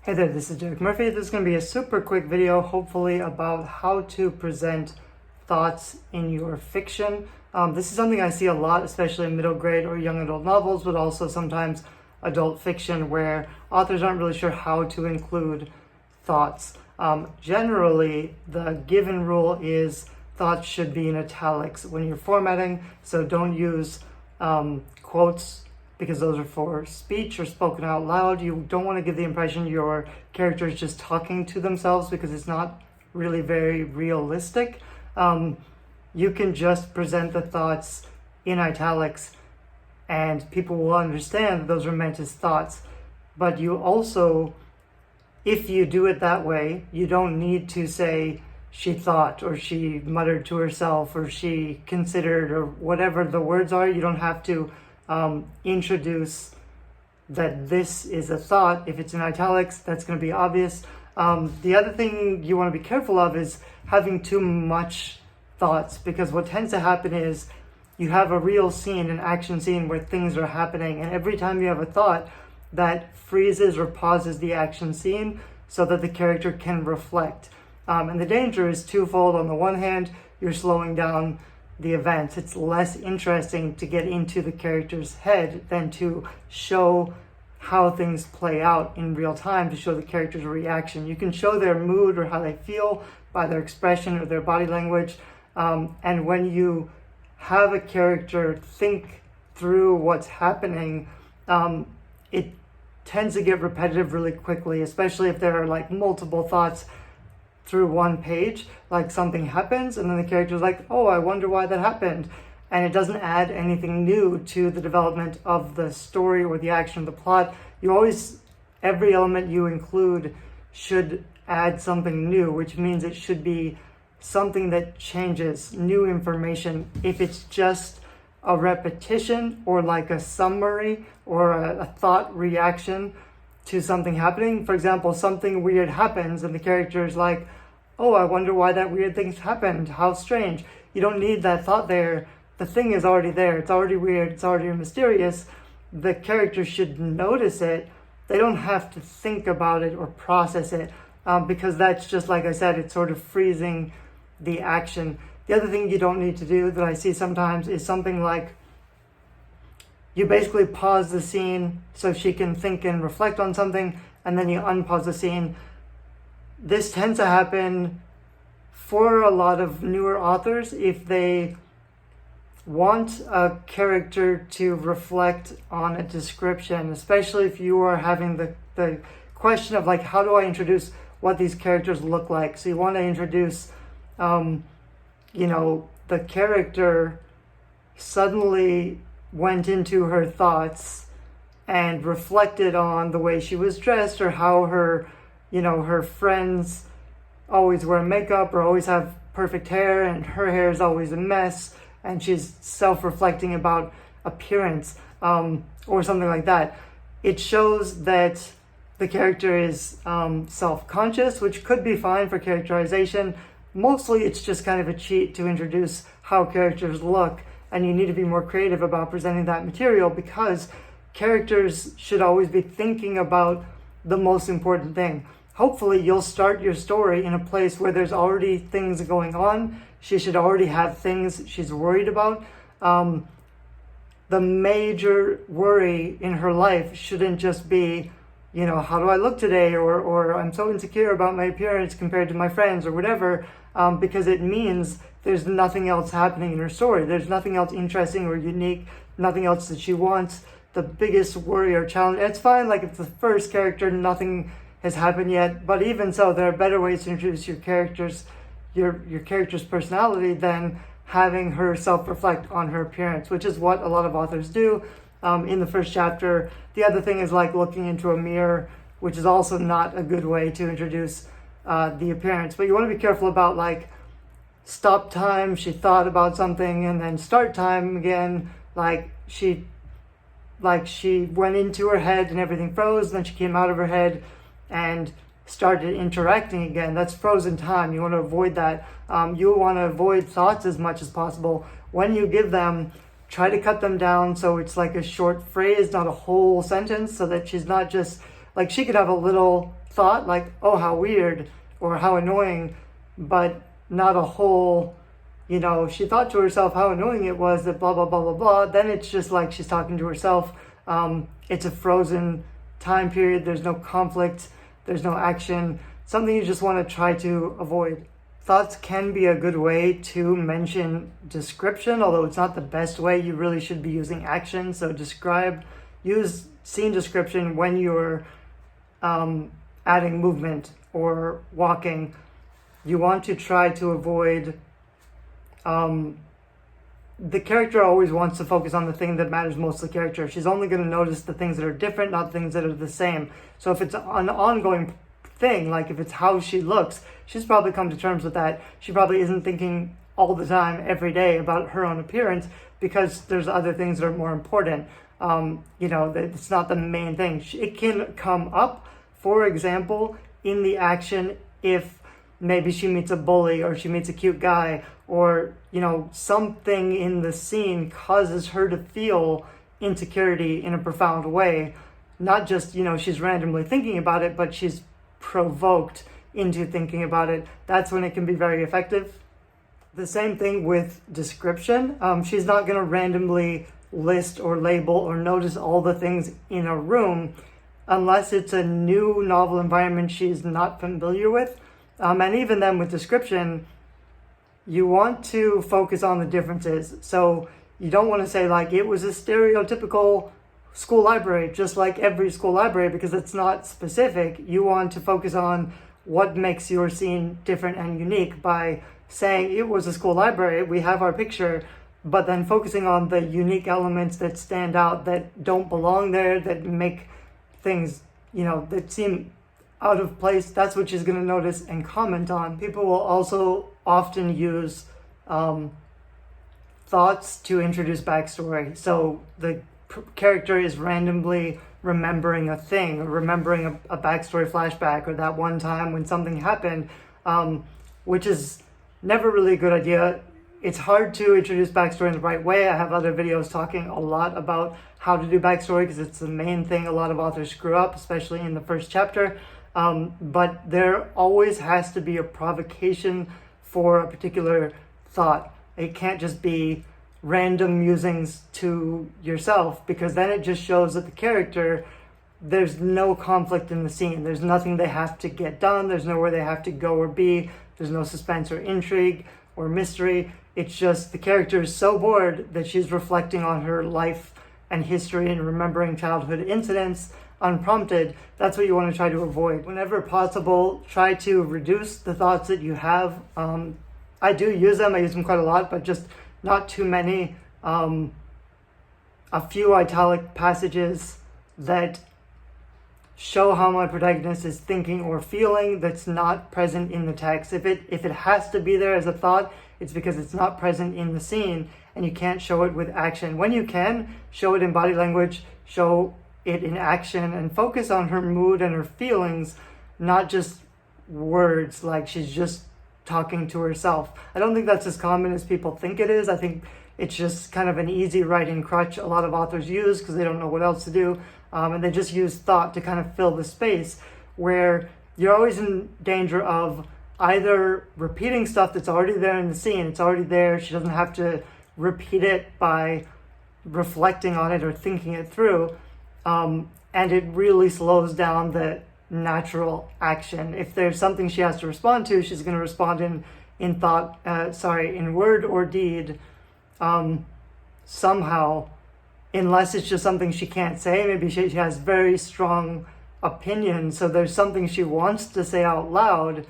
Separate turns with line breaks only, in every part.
Hey there, this is Derek Murphy. This is going to be a super quick video, hopefully, about how to present thoughts in your fiction. This is something I see a lot, especially in middle grade or young adult novels, but also sometimes adult fiction where authors aren't really sure how to include thoughts. Generally, the given rule is thoughts should be in italics when you're formatting, so don't use quotes because those are for speech or spoken out loud. You don't want to give the impression your character is just talking to themselves because it's not really very realistic. You can just present the thoughts in italics and people will understand that those are meant as thoughts. But you also, if you do it that way, you don't need to say she thought or she muttered to herself or she considered or whatever the words are. You don't have to introduce that this is a thought. If it's in italics, that's going to be obvious. The other thing you want to be careful of is having too much thoughts, because what tends to happen is you have a real scene, an action scene where things are happening, and every time you have a thought, that freezes or pauses the action scene so that the character can reflect. And the danger is twofold. On the one hand, you're slowing down the events. It's less interesting to get into the character's head than to show how things play out in real time, to show the character's reaction. You can show their mood or how they feel by their expression or their body language. And when you have a character think through what's happening, it tends to get repetitive really quickly, especially if there are like multiple thoughts through one page. Like something happens and then the character's like, oh, I wonder why that happened. And it doesn't add anything new to the development of the story or the action of the plot. Every element you include should add something new, which means it should be something that changes, new information. If it's just a repetition or like a summary or a thought reaction to something happening, for example, something weird happens and the character is like, oh, I wonder why that weird thing happened. How strange. You don't need that thought there. The thing is already there. It's already weird. It's already mysterious. The character should notice it. They don't have to think about it or process it, because that's just, like I said, it's sort of freezing the action. The other thing you don't need to do that I see sometimes is something like you basically pause the scene so she can think and reflect on something, and then you unpause the scene. This tends to happen for a lot of newer authors if they want a character to reflect on a description, especially if you are having the question of like, how do I introduce what these characters look like? So you want to introduce, the character suddenly went into her thoughts and reflected on the way she was dressed or how her friends always wear makeup or always have perfect hair and her hair is always a mess, and she's self-reflecting about appearance, or something like that. It shows that the character is self-conscious, which could be fine for characterization. Mostly it's just kind of a cheat to introduce how characters look, and you need to be more creative about presenting that material because characters should always be thinking about the most important thing. Hopefully you'll start your story in a place where there's already things going on. She should already have things she's worried about. The major worry in her life shouldn't just be, how do I look today? Or I'm so insecure about my appearance compared to my friends or whatever, because it means there's nothing else happening in her story. There's nothing else interesting or unique, nothing else that she wants. The biggest worry or challenge, it's fine, like if the first character, nothing has happened yet, but even so, there are better ways to introduce your character's personality than having her self-reflect on her appearance, which is what a lot of authors do in the first chapter. The other thing is like looking into a mirror, which is also not a good way to introduce the appearance. But you want to be careful about like stop time, she thought about something, and then start time again, like she went into her head and everything froze, then she came out of her head and started interacting again. That's frozen time. You want to avoid that. You want to avoid thoughts as much as possible. When you give them, try to cut them down so it's like a short phrase, not a whole sentence, so that she's not just like, she could have a little thought, like, oh, how weird or how annoying, but not a whole, she thought to herself how annoying it was that blah, blah, blah, blah, blah. Then it's just like she's talking to herself. It's a frozen time period. There's no conflict. There's no action. Something you just want to try to avoid. Thoughts can be a good way to mention description, although it's not the best way. You really should be using action. So use scene description when you're adding movement or walking. You want to try to avoid, the character always wants to focus on the thing that matters most to the character. She's only going to notice the things that are different, not things that are the same. So if it's an ongoing thing, like if it's how she looks, she's probably come to terms with that. She probably isn't thinking all the time, every day, about her own appearance, because there's other things that are more important. It's not the main thing. It can come up, for example, in the action if maybe she meets a bully or she meets a cute guy, or something in the scene causes her to feel insecurity in a profound way. Not just she's randomly thinking about it, but she's provoked into thinking about it. That's when it can be very effective. The same thing with description. She's not going to randomly list or label or notice all the things in a room unless it's a new novel environment she's not familiar with. And even then with description, you want to focus on the differences. So you don't want to say like it was a stereotypical school library, just like every school library, because it's not specific. You want to focus on what makes your scene different and unique by saying it was a school library, we have our picture, but then focusing on the unique elements that stand out, that don't belong there, that make things, that seem out of place. That's what she's going to notice and comment on. People will also often use thoughts to introduce backstory. So the character is randomly remembering a thing, or remembering a backstory flashback, or that one time when something happened, which is never really a good idea. It's hard to introduce backstory in the right way. I have other videos talking a lot about how to do backstory, because it's the main thing a lot of authors screw up, especially in the first chapter. But there always has to be a provocation for a particular thought. It can't just be random musings to yourself, because then it just shows that the character, there's no conflict in the scene. There's nothing they have to get done. There's nowhere they have to go or be. There's no suspense or intrigue or mystery. It's just the character is so bored that she's reflecting on her life and history and remembering childhood incidents unprompted. That's what you want to try to avoid. Whenever possible, try to reduce the thoughts that you have. I do use them. I use them quite a lot, but just not too many. A few italic passages that show how my protagonist is thinking or feeling that's not present in the text. If it has to be there as a thought, it's because it's not present in the scene, and you can't show it with action. When you can, show it in body language, show it in action, and focus on her mood and her feelings, not just words like she's just talking to herself. I don't think that's as common as people think it is. I think it's just kind of an easy writing crutch a lot of authors use because they don't know what else to do. And they just use thought to kind of fill the space, where you're always in danger of either repeating stuff that's already there in the scene. It's already there. She doesn't have to repeat it by reflecting on it or thinking it through. And it really slows down the natural action. If there's something she has to respond to, she's going to respond in word or deed, somehow, unless it's just something she can't say. Maybe she has very strong opinions, so there's something she wants to say out loud,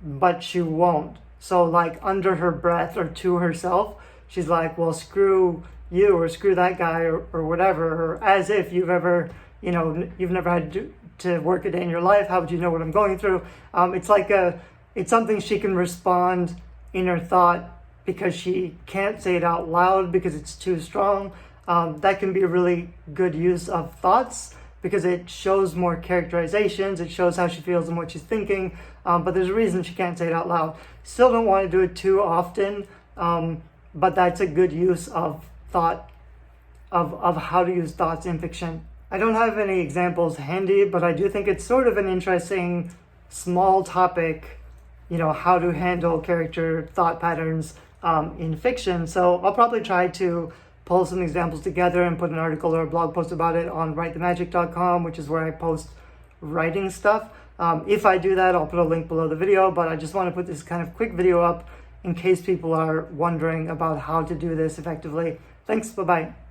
but she won't. So like under her breath or to herself, she's like, well, screw you, or screw that guy, or whatever, or as if you've never had to work a day in your life. How would you know what I'm going through? It's something she can respond in her thought because she can't say it out loud because it's too strong. That can be a really good use of thoughts because it shows more characterizations. It shows how she feels and what she's thinking. But there's a reason she can't say it out loud. Still don't want to do it too often. But that's a good use of thought, of how to use thoughts in fiction. I don't have any examples handy, but I do think it's sort of an interesting small topic, how to handle character thought patterns in fiction. So I'll probably try to pull some examples together and put an article or a blog post about it on writethemagic.com, which is where I post writing stuff. If I do that, I'll put a link below the video, but I just want to put this kind of quick video up in case people are wondering about how to do this effectively. Thanks, bye-bye.